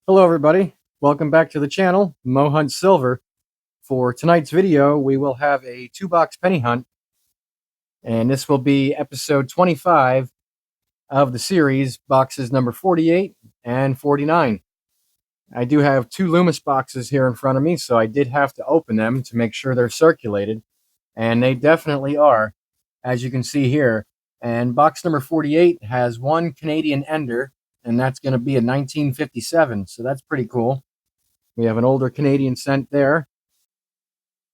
Hello everybody, welcome back to the channel, Mo Hunt Silver. For tonight's video, we will have a 2-box penny hunt, and this will be episode 25 of the series, boxes number 48 and 49. I do have 2 Loomis boxes here in front of me, so I did have to open them to make sure they're circulated, and they definitely are, as you can see here. And box number 48 has one Canadian Ender, and that's going to be a 1957, so that's pretty cool. We have an older Canadian cent there.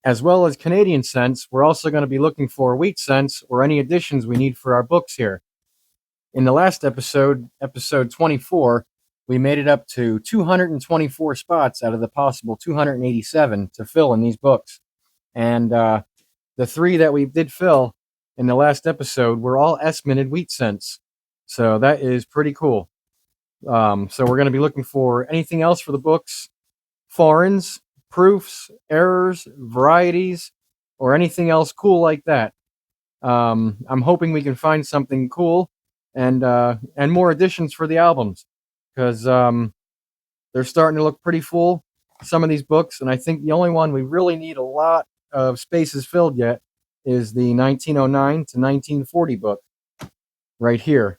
As well as Canadian cents, we're also going to be looking for wheat cents or any additions we need for our books here. In the last episode, episode 24, we made it up to 224 spots out of the possible 287 to fill in these books. And the 3 that we did fill in the last episode were all S-minted wheat cents. So that is pretty cool. So we're going to be looking for anything else for the books, foreigns, proofs, errors, varieties, or anything else cool like that. I'm hoping we can find something cool and more additions for the albums, because they're starting to look pretty full, some of these books, and I think the only one we really need a lot of spaces filled yet is the 1909 to 1940 book right here.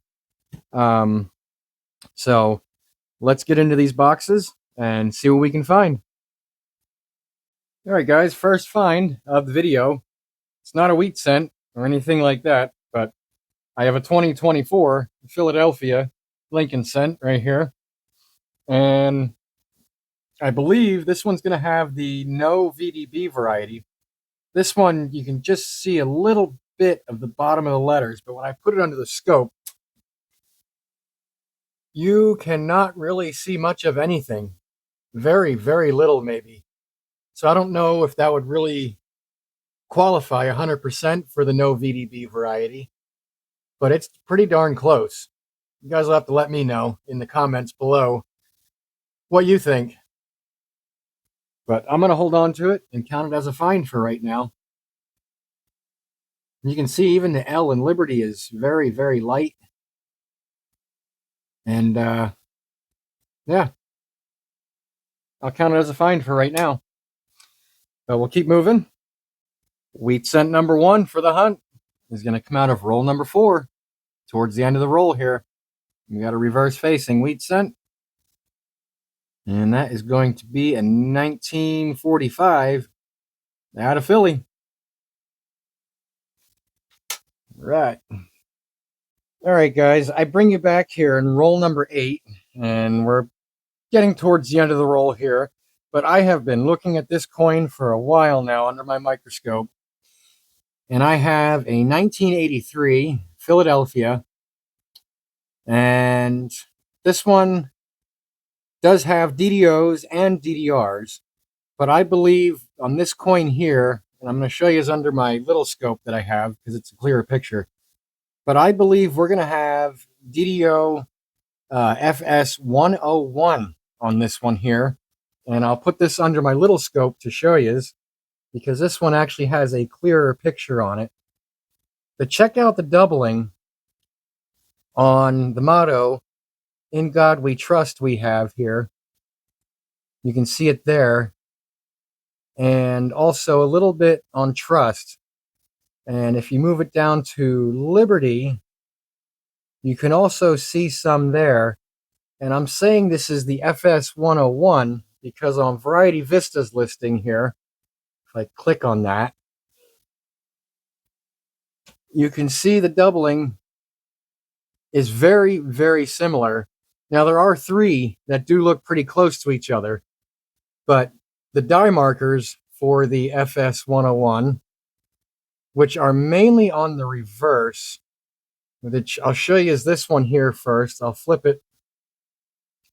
So let's get into these boxes and see what we can find. All right, guys, first find of the video. It's not a wheat cent or anything like that, but I have a 2024 Philadelphia Lincoln cent right here. And I believe this one's going to have the no VDB variety. This one, you can just see a little bit of the bottom of the letters, but when I put it under the scope, you cannot really see much of anything. Very, very little, maybe. So I don't know if that would really qualify 100% for the no VDB variety, but it's pretty darn close. You guys will have to let me know in the comments below what you think. But I'm going to hold on to it and count it as a find for right now. You can see even the L in Liberty is very, very light. And yeah, I'll count it as a find for right now. But we'll keep moving. Wheat cent number 1 for the hunt is going to come out of roll number 4 towards the end of the roll here. We got a reverse facing wheat cent. And that is going to be a 1945 out of Philly. Right. All right, guys, I bring you back here in roll number 8, and we're getting towards the end of the roll here. But I have been looking at this coin for a while now under my microscope. And I have a 1983 Philadelphia. And this one does have DDOs and DDRs. But I believe on this coin here, and I'm going to show you is under my little scope that I have because it's a clearer picture. But I believe we're going to have DDO FS 101 on this one here. And I'll put this under my little scope to show you, because this one actually has a clearer picture on it. But check out the doubling on the motto, "In God We Trust," we have here. You can see it there. And also a little bit on trust. And if you move it down to Liberty, you can also see some there. And I'm saying this is the FS 101 because on Variety Vista's listing here, if I click on that, you can see the doubling is very, very similar. Now, there are 3 that do look pretty close to each other, but the die markers for the FS 101, which are mainly on the reverse, which I'll show you is this one here first. I'll flip it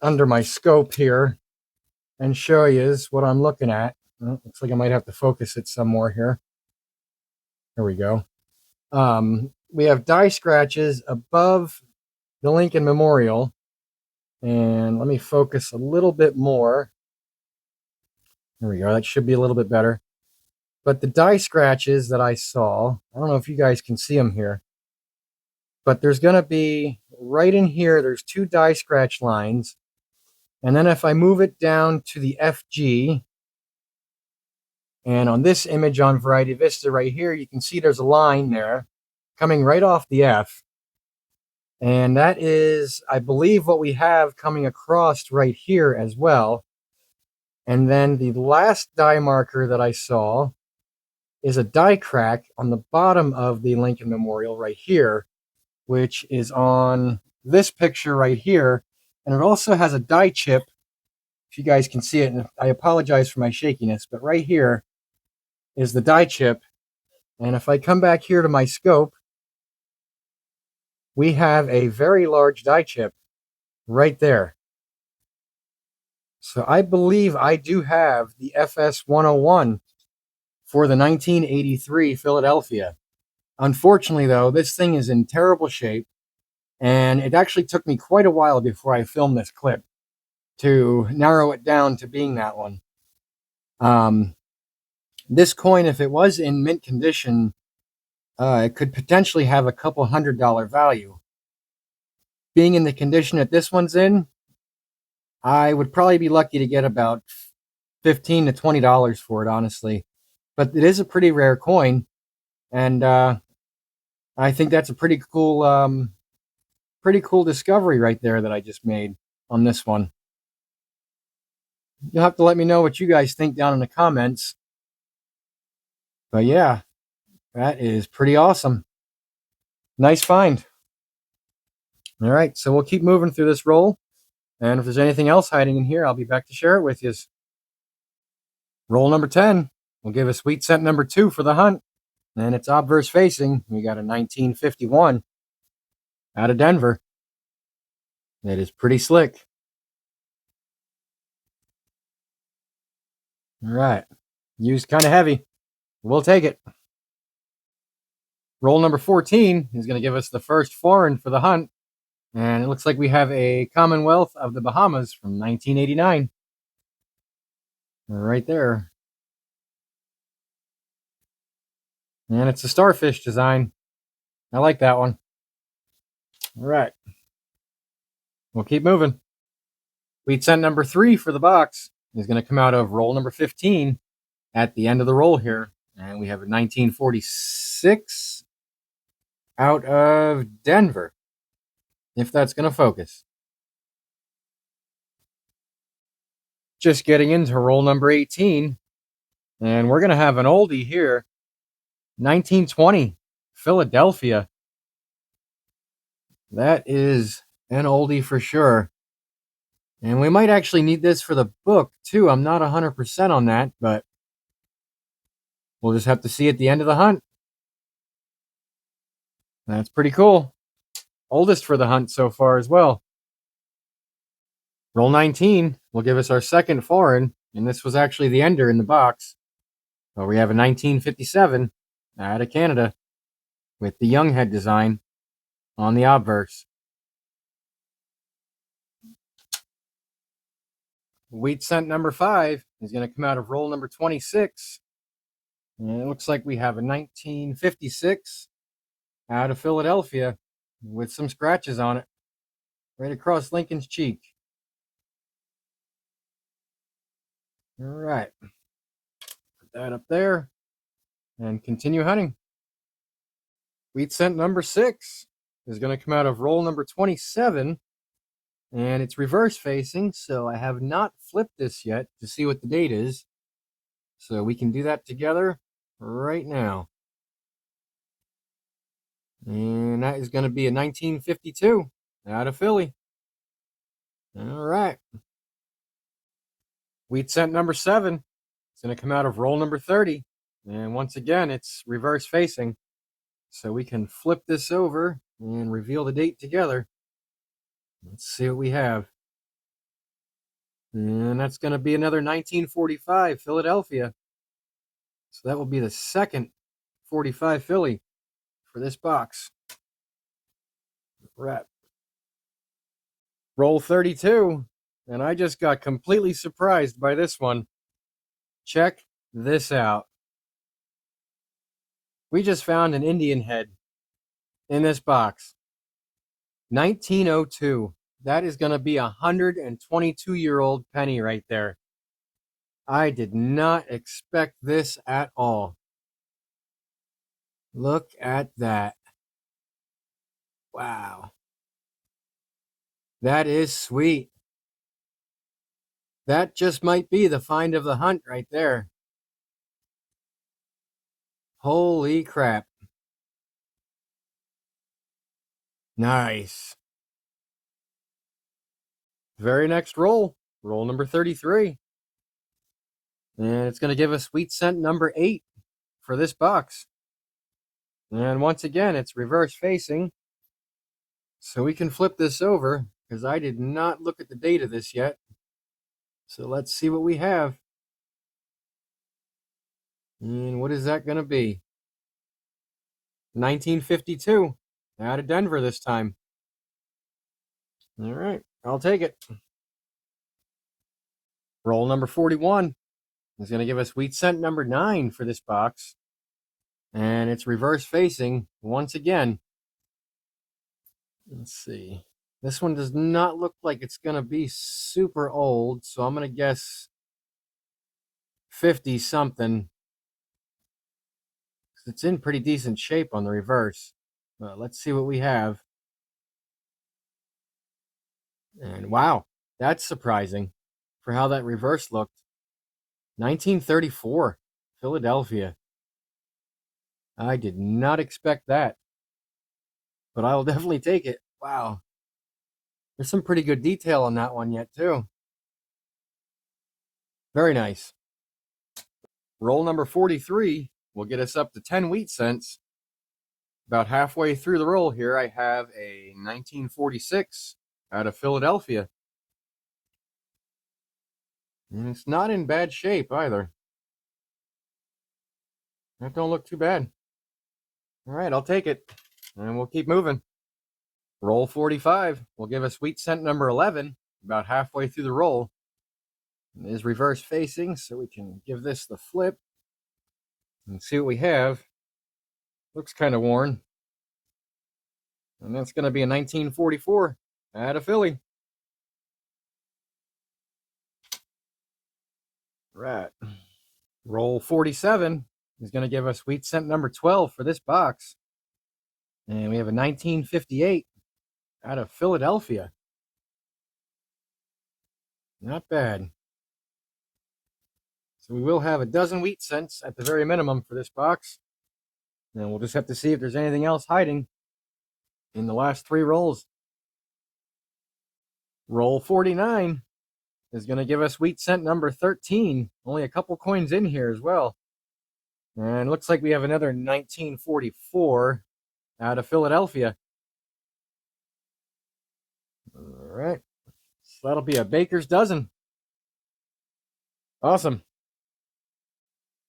under my scope here and show you is what I'm looking at. Oh, looks like I might have to focus it some more here. There we go. We have die scratches above the Lincoln Memorial. And let me focus a little bit more. There we go. That should be a little bit better. But the die scratches that I saw, I don't know if you guys can see them here, but there's going to be right in here, there's 2 die scratch lines. And then if I move it down to the FG, and on this image on Variety Vista right here, you can see there's a line there coming right off the F. And that is, I believe, what we have coming across right here as well. And then the last die marker that I saw is a die crack on the bottom of the Lincoln Memorial right here, which is on this picture right here. And it also has a die chip, if you guys can see it. And I apologize for my shakiness, but right here is the die chip. And if I come back here to my scope, we have a very large die chip right there. So I believe I do have the FS 101 for the 1983 Philadelphia. Unfortunately, though, this thing is in terrible shape, and it actually took me quite a while before I filmed this clip to narrow it down to being that one. This coin, if it was in mint condition, it could potentially have a couple $100 value. Being in the condition that this one's in, I would probably be lucky to get about $15 to $20 for it, honestly. But it is a pretty rare coin, and I think that's a pretty cool discovery right there that I just made on this one. You'll have to let me know what you guys think down in the comments. But yeah, that is pretty awesome. Nice find. All right, so we'll keep moving through this roll. And if there's anything else hiding in here, I'll be back to share it with you. Roll number 10 will give us wheat cent number 2 for the hunt. And it's obverse facing. We got a 1951 out of Denver. It is pretty slick. All right. Used kind of heavy. We'll take it. Roll number 14 is going to give us the first foreign for the hunt. And it looks like we have a Commonwealth of the Bahamas from 1989. Right there. And it's a starfish design. I like that one. All right. We'll keep moving. Wheat cent number 3 for the box is going to come out of roll number 15 at the end of the roll here. And we have a 1946 out of Denver, if that's going to focus. Just getting into roll number 18. And we're going to have an oldie here. 1920, Philadelphia. That is an oldie for sure. And we might actually need this for the book, too. I'm not 100% on that, but we'll just have to see at the end of the hunt. That's pretty cool. Oldest for the hunt so far as well. Roll 19 will give us our second foreign, and this was actually the ender in the box. So we have a 1957 out of Canada with the young head design on the obverse. Wheat cent number 5 is going to come out of roll number 26. And it looks like we have a 1956 out of Philadelphia with some scratches on it right across Lincoln's cheek. All right. Put that up there and continue hunting. Wheat cent number 6 is going to come out of roll number 27. And it's reverse facing, so I have not flipped this yet to see what the date is. So we can do that together right now. And that is going to be a 1952 out of Philly. All right. Wheat cent number 7 is going to come out of roll number 30. And once again, it's reverse facing. So we can flip this over and reveal the date together. Let's see what we have. And that's going to be another 1945 Philadelphia. So that will be the second 45 Philly for this box. Right. Roll 32. And I just got completely surprised by this one. Check this out. We just found an Indian head in this box. 1902. That is going to be a 122-year-old penny right there. I did not expect this at all. Look at that. Wow. That is sweet. That just might be the find of the hunt right there. Holy crap. Nice. Very next roll. Roll number 33. And it's going to give us sweet scent number 8 for this box. And once again, it's reverse facing. So we can flip this over because I did not look at the date of this yet. So let's see what we have. And what is that going to be? 1952. Out of Denver this time. All right, I'll take it. Roll number 41 is going to give us sweet scent number 9 for this box. And it's reverse facing once again. Let's see. This one does not look like it's going to be super old, so I'm going to guess 50 something. It's in pretty decent shape on the reverse. Let's see what we have. And wow, that's surprising for how that reverse looked. 1934, Philadelphia. I did not expect that, but I'll definitely take it. Wow. There's some pretty good detail on that one yet, too. Very nice. Roll number 43 will get us up to 10 wheat cents. About halfway through the roll here, I have a 1946 out of Philadelphia. And it's not in bad shape either. That don't look too bad. All right, I'll take it. And we'll keep moving. Roll 45 will give us sweet scent number 11, about halfway through the roll. It is reverse facing, so we can give this the flip and see what we have. Looks kind of worn. And that's going to be a 1944 out of Philly. Right. Roll 47 is going to give us sweet scent number 12 for this box. And we have a 1958 out of Philadelphia. Not bad. So we will have a dozen wheat cents at the very minimum for this box. And we'll just have to see if there's anything else hiding in the last 3 rolls. Roll 49 is going to give us wheat scent number 13. Only a couple coins in here as well. And looks like we have another 1944 out of Philadelphia. All right. So that'll be a baker's dozen. Awesome.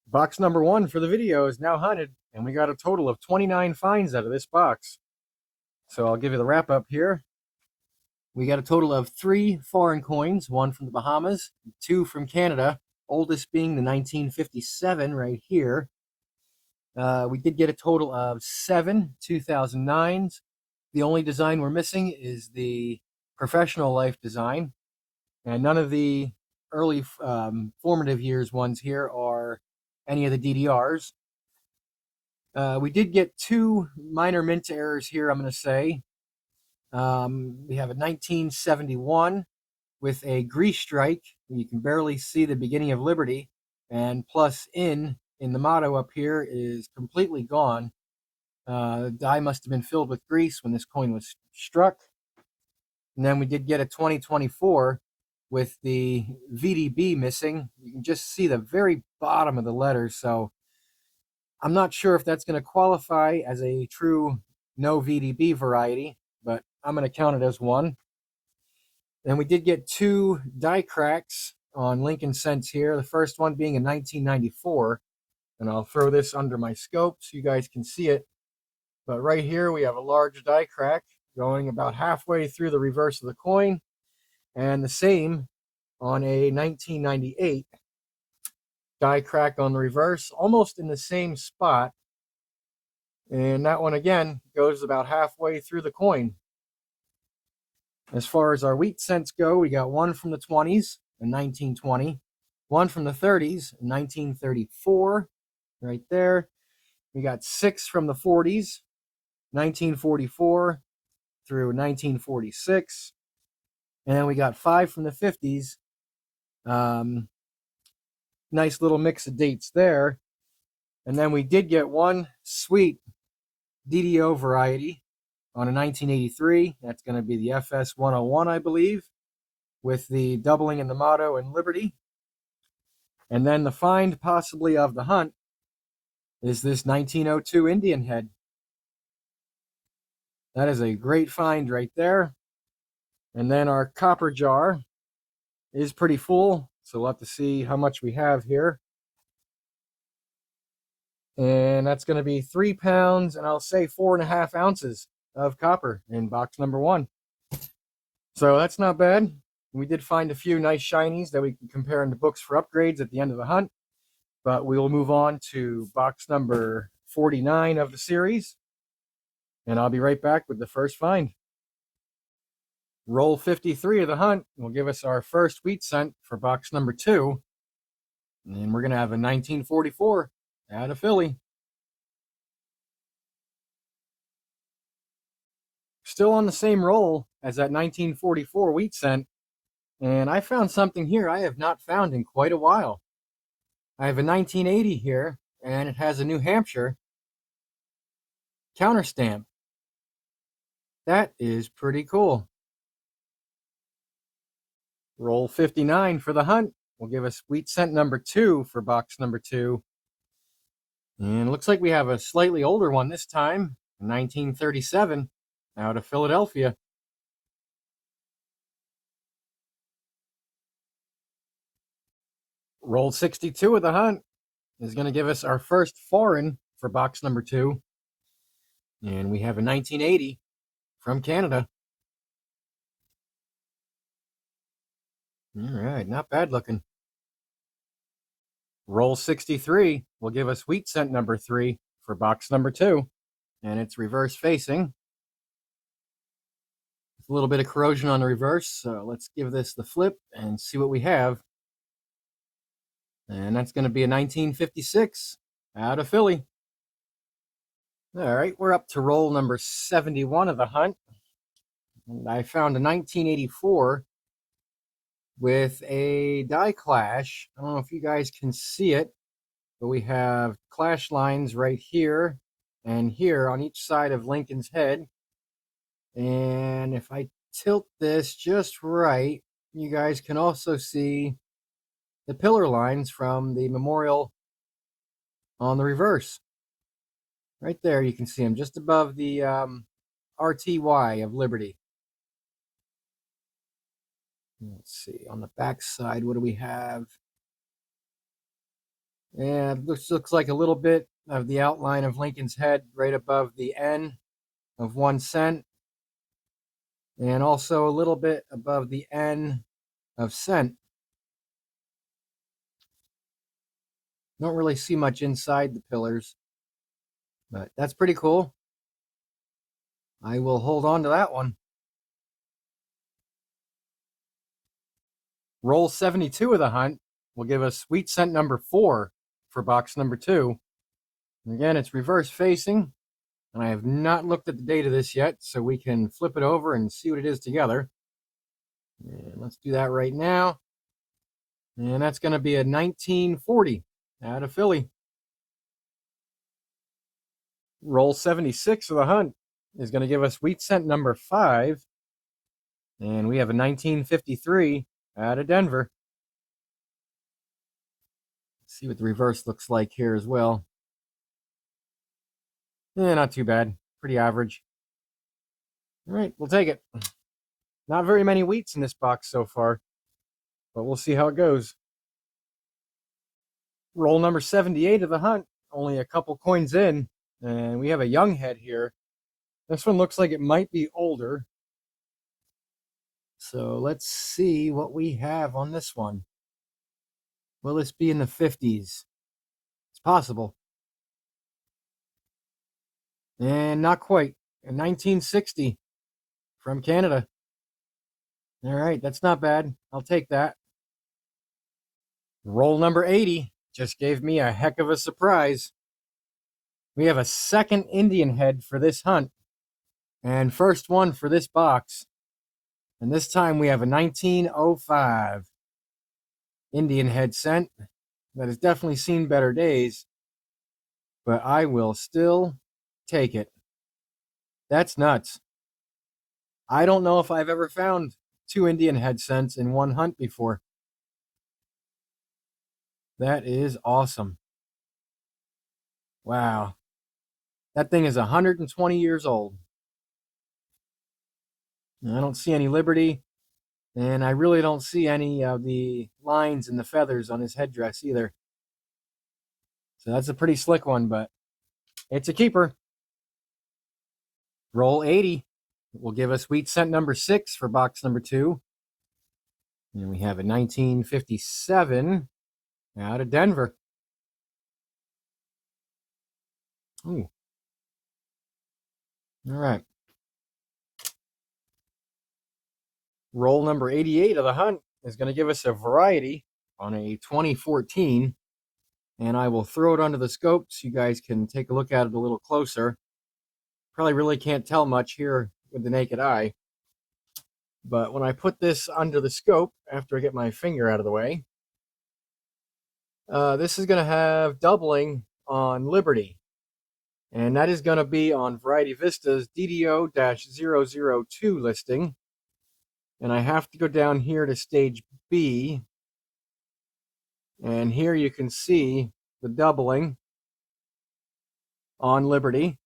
Box number 1 for the video is now hunted, and we got a total of 29 finds out of this box. So I'll give you the wrap up here. We got a total of 3 foreign coins, 1 from the Bahamas, 2 from Canada, oldest being the 1957 right here. We did get a total of 7 2009s. The only design we're missing is the professional life design. And none of the early formative years ones here are any of the DDRs. We did get 2 minor mint errors here, I'm going to say. We have a 1971 with a grease strike. You can barely see the beginning of Liberty. And plus in the motto up here is completely gone. The die must have been filled with grease when this coin was struck. And then we did get a 2024 with the VDB missing. You can just see the very bottom of the letters. So I'm not sure if that's going to qualify as a true no VDB variety, but I'm going to count it as one. And we did get 2 die cracks on Lincoln cents here. The first one being in 1994. And I'll throw this under my scope so you guys can see it. But right here we have a large die crack going about halfway through the reverse of the coin. And the same on a 1998 die crack on the reverse, almost in the same spot. And that one again goes about halfway through the coin. As far as our wheat cents go, we got one from the 20s in 1920, one from the 30s in 1934, right there. We got 6 from the 40s, 1944 through 1946. And then we got 5 from the 50s. Nice little mix of dates there. And then we did get one sweet DDO variety on a 1983. That's going to be the FS 101, I believe, with the doubling in the motto and Liberty. And then the find possibly of the hunt is this 1902 Indian head. That is a great find right there. And then our copper jar is pretty full, so we'll have to see how much we have here. And that's going to be 3 pounds and I'll say 4.5 ounces of copper in box number 1. So that's not bad. We did find a few nice shinies that we can compare in the books for upgrades at the end of the hunt. But we will move on to box number 49 of the series. And I'll be right back with the first find. Roll 53 of the hunt will give us our first wheat cent for box number 2. And we're going to have a 1944 out of Philly. Still on the same roll as that 1944 wheat cent. And I found something here I have not found in quite a while. I have a 1980 here, and it has a New Hampshire counter stamp. That is pretty cool. Roll 59 for the hunt will give us wheat cent number 2 for box number 2. And it looks like we have a slightly older one this time, 1937, out of Philadelphia. Roll 62 of the hunt is going to give us our first foreign for box number 2. And we have a 1980 from Canada. All right, not bad looking. Roll 63 will give us wheat cent number 3 for box number 2. And it's reverse facing. With a little bit of corrosion on the reverse, so let's give this the flip and see what we have. And that's going to be a 1956 out of Philly. All right, we're up to roll number 71 of the hunt. And I found a 1984 with a die clash. I don't know if you guys can see it, but we have clash lines right here and here on each side of Lincoln's head. And if I tilt this just right, you guys can also see the pillar lines from the memorial on the reverse. Right there, you can see them just above the RTY of Liberty. Let's see, on the back side, what do we have? Yeah, it looks like a little bit of the outline of Lincoln's head right above the N of 1 cent. And also a little bit above the N of cent. Don't really see much inside the pillars, but that's pretty cool. I will hold on to that one. Roll 72 of the hunt will give us wheat cent number 4 for box number 2. And again, it's reverse facing, and I have not looked at the date of this yet, so we can flip it over and see what it is together. And let's do that right now. And that's going to be a 1940 out of Philly. Roll 76 of the hunt is going to give us wheat cent number 5. And we have a 1953 out of Denver. Let's see what the reverse looks like here as well. Not too bad. Pretty average. All right, we'll take it. Not very many wheats in this box so far, but we'll see how it goes. Roll number 78 of the hunt. Only a couple coins in, and we have a young head here. This one looks like it might be older. So let's see what we have on this one. Will this be in the 50s? It's possible. And not quite. In 1960 from Canada. All right, that's not bad. I'll take that. Roll number 80 just gave me a heck of a surprise. We have a second Indian head for this hunt, and first one for this box. And this time we have a 1905 Indian head scent that has definitely seen better days, but I will still take it. That's nuts. I don't know if I've ever found two Indian head scents in one hunt before. That is awesome. Wow. That thing is 120 years old. I don't see any Liberty, and I really don't see any of the lines and the feathers on his headdress either. So that's a pretty slick one, but it's a keeper. Roll 80 will give us wheat scent number 6 for box number 2. And we have a 1957 out of Denver. Ooh. All right. Roll number 88 of the hunt is going to give us a variety on a 2014. And I will throw it under the scope so you guys can take a look at it a little closer. Probably really can't tell much here with the naked eye. But when I put this under the scope, after I get my finger out of the way, this is going to have doubling on Liberty. And that is going to be on Variety Vista's DDO-002 listing. And I have to go down here to stage B. And here you can see the doubling on Liberty.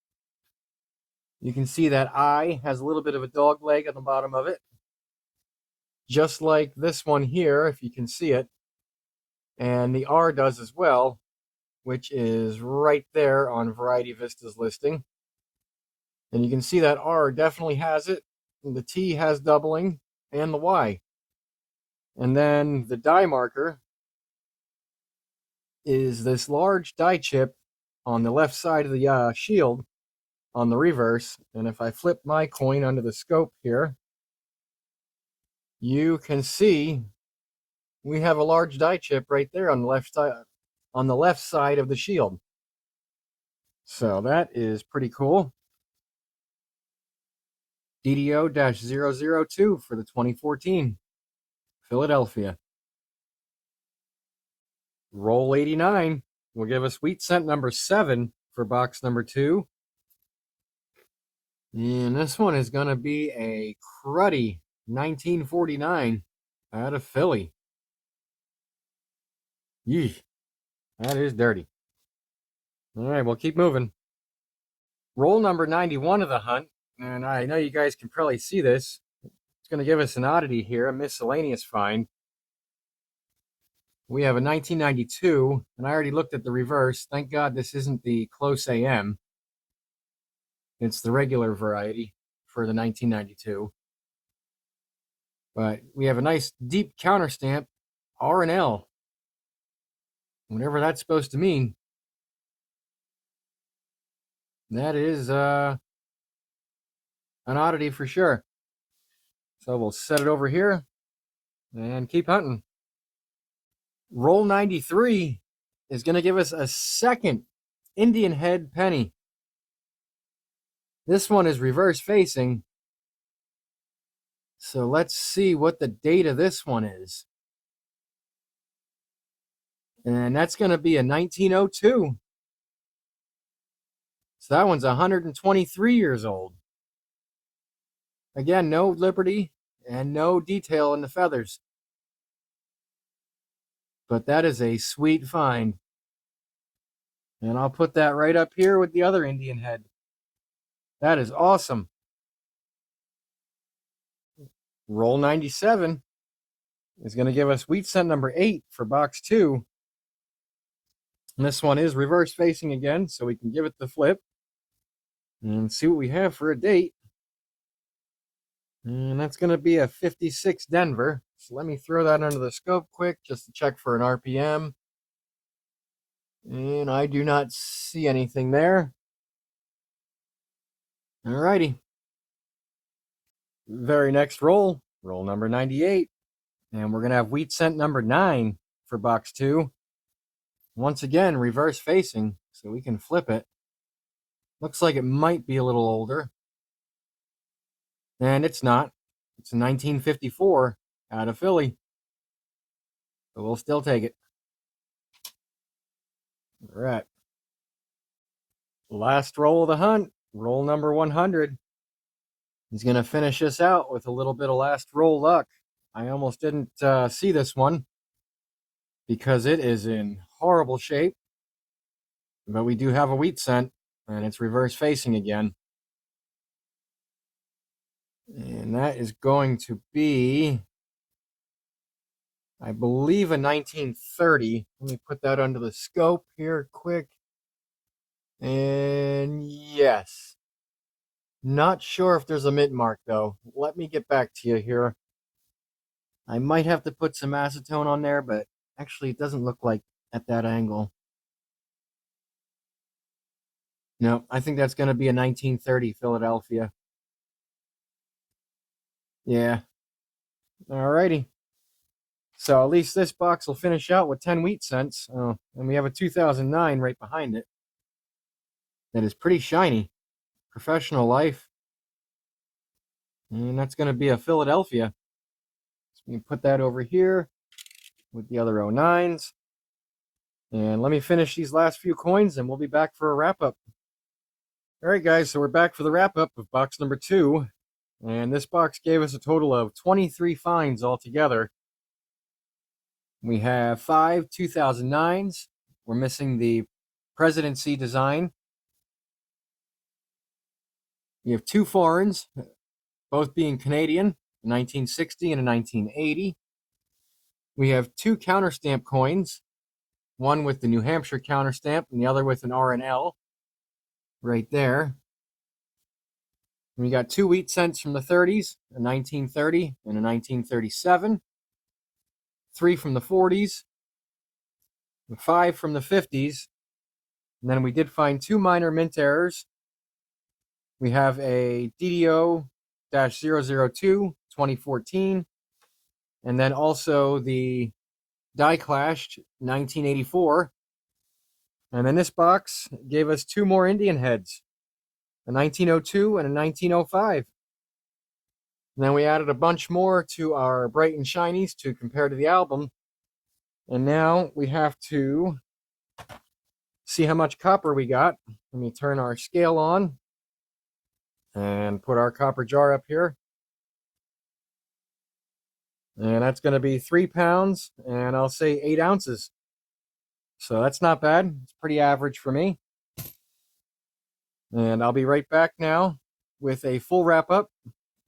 You can see that I has a little bit of a dog leg on the bottom of it. Just like this one here, if you can see it. And the R does as well, which is right there on Variety Vista's listing. And you can see that R definitely has it. And the T has doubling, and the Y. And then the die marker is this large die chip on the left side of the shield on the reverse. And if I flip my coin under the scope here, you can see we have a large die chip right there on the left side of the shield. So that is pretty cool. DDO-002 for the 2014 Philadelphia. Roll 89 will give us wheat scent number 7 for box number 2. And this one is going to be a cruddy 1949 out of Philly. Yee, that is dirty. All right, we'll keep moving. Roll number 91 of the hunt, and I know you guys can probably see this. It's going to give us an oddity here, a miscellaneous find. We have a 1992, and I already looked at the reverse. Thank God this isn't the Close AM. It's the regular variety for the 1992. But we have a nice deep counter stamp, R and L. Whatever that's supposed to mean. That is an oddity for sure. So we'll set it over here and keep hunting. Roll 93 is going to give us a second Indian head penny. This one is reverse facing. So let's see what the date of this one is. And that's going to be a 1902. So that one's 123 years old. Again, no Liberty and no detail in the feathers. But that is a sweet find. And I'll put that right up here with the other Indian head. That is awesome. Roll 97 is going to give us wheat scent number 8 for box 2. And this one is reverse facing again, so we can give it the flip and see what we have for a date. And that's going to be a 56 Denver. So let me throw that under the scope quick just to check for an RPM. And I do not see anything there. Alrighty. Very next roll Roll number 98. And we're going to have wheat cent number 9 for box 2. Once again, reverse facing, so we can flip it. Looks like it might be a little older. And it's not. It's a 1954 out of Philly. But we'll still take it. All right. Last roll of the hunt. Roll number 100. He's going to finish us out with a little bit of last roll luck. I almost didn't see this one because it is in horrible shape. But we do have a wheat cent, and it's reverse facing again. And that is going to be, I believe, a 1930. Let me put that under the scope here quick. And yes. Not sure if there's a mint mark, though. Let me get back to you here. I might have to put some acetone on there, but actually it doesn't look like at that angle. No, I think that's going to be a 1930 Philadelphia. Yeah. Alrighty. So at least this box will finish out with 10 wheat cents. Oh, and we have a 2009 right behind it. That is pretty shiny. Professional Life. And that's going to be a Philadelphia. So we can put that over here with the other 09s. And let me finish these last few coins and we'll be back for a wrap-up. All right, guys, so we're back for the wrap-up of box number 2. And this box gave us a total of 23 finds altogether. We have 5 2009s. We're missing the presidency design. We have 2 foreigns, both being Canadian, a 1960 and a 1980. We have 2 counterstamp coins, one with the New Hampshire counterstamp and the other with an R&L right there. And we got 2 wheat cents from the 30s, a 1930 and a 1937. 3 from the 40s, 5 from the 50s. And then we did find 2 minor mint errors. We have a DDO-002 2014, and then also the die clashed 1984. And then this box gave us 2 more Indian heads, a 1902 and a 1905. And then we added a bunch more to our bright and shinies to compare to the album. And now we have to see how much copper we got. Let me turn our scale on and put our copper jar up here. And that's going to be 3 pounds and I'll say 8 ounces. So that's not bad. It's pretty average for me. And I'll be right back now with a full wrap up.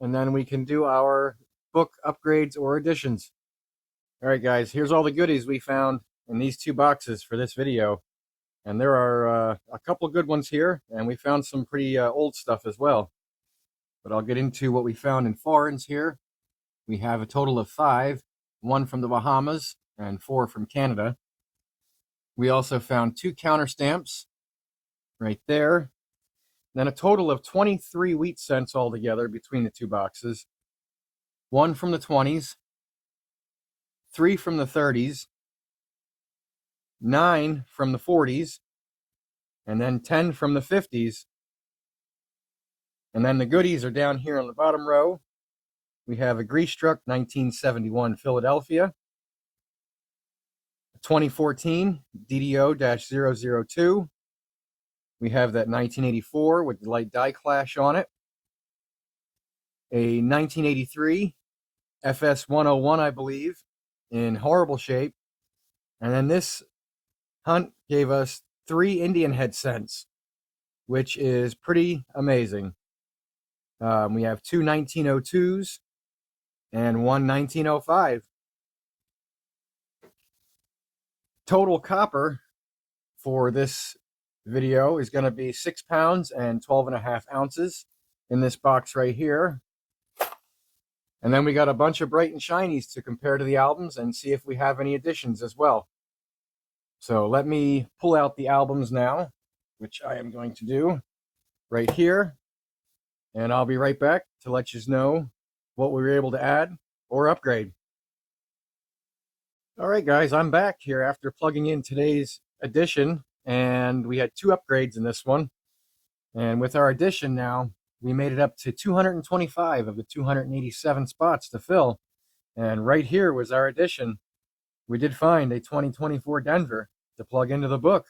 And then we can do our book upgrades or additions. All right, guys, here's all the goodies we found in these 2 boxes for this video. And there are a couple good ones here, and we found some pretty old stuff as well. But I'll get into what we found in foreigns here. We have a total of 5, 1 from the Bahamas and 4 from Canada. We also found 2 counterstamps right there. Then a total of 23 wheat cents altogether between the 2 boxes. 1 from the 20s, 3 from the 30s, 9 from the 40s, and then 10 from the 50s. And then the goodies are down here on the bottom row. We have a grease-struck 1971 Philadelphia, 2014 DDO-002. We have that 1984 with the light die clash on it. A 1983 FS101, I believe, in horrible shape. And then this hunt gave us 3 Indian head cents, which is pretty amazing. We have 2 1902s and 1 1905. Total copper for this video is going to be 6 pounds and 12.5 ounces in this box right here. And then we got a bunch of bright and shinies to compare to the albums and see if we have any additions as well. So let me pull out the albums now, which I am going to do right here. And I'll be right back to let you know what we were able to add or upgrade. All right, guys, I'm back here after plugging in today's edition, and we had 2 upgrades in this one. And with our addition now, we made it up to 225 of the 287 spots to fill. And right here was our addition. We did find a 2024 Denver to plug into the book.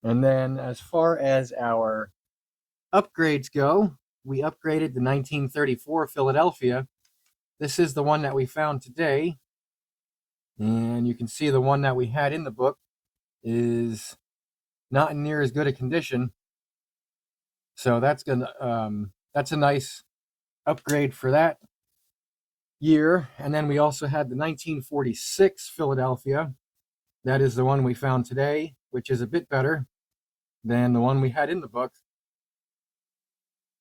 And then as far as our upgrades go, we upgraded the 1934 Philadelphia. This is the one that we found today. And you can see the one that we had in the book is not in near as good a condition. So that's a nice upgrade for that year. And then we also had the 1946 Philadelphia. That is the one we found today, which is a bit better than the one we had in the book,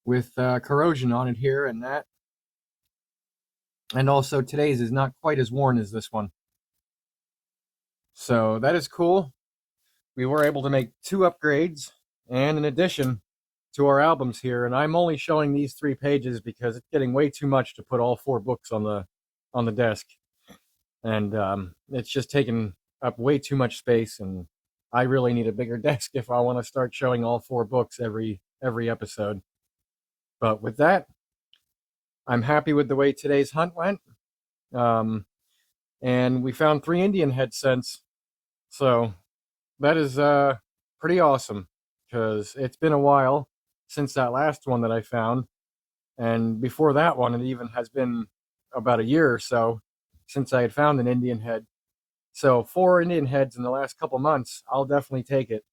with corrosion on it here and that. And also today's is not quite as worn as this one. So that is cool. We were able to make 2 upgrades and an addition to our albums here, and I'm only showing these 3 pages because it's getting way too much to put all 4 books on the desk, and it's just taking up way too much space, and I really need a bigger desk if I want to start showing all 4 books every episode. But with that, I'm happy with the way today's hunt went, and we found 3 Indian head scents, so that is pretty awesome, because it's been a while since that last one that I found, and before that one it even has been about a year or so since I had found an Indian head. So 4 Indian heads in the last couple months, I'll definitely take it.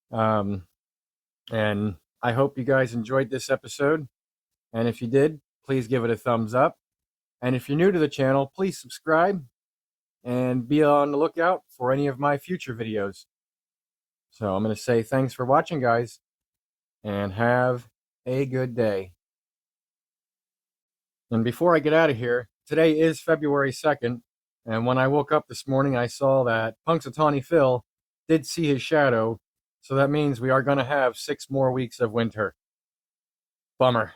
And I hope you guys enjoyed this episode, and if you did, please give it a thumbs up, and if you're new to the channel, please subscribe and be on the lookout for any of my future videos. So I'm going to say thanks for watching, guys, and have a good day. And before I get out of here, today is February 2nd, and when I woke up this morning, I saw that Punxsutawney Phil did see his shadow, so that means we are going to have 6 more weeks of winter. Bummer.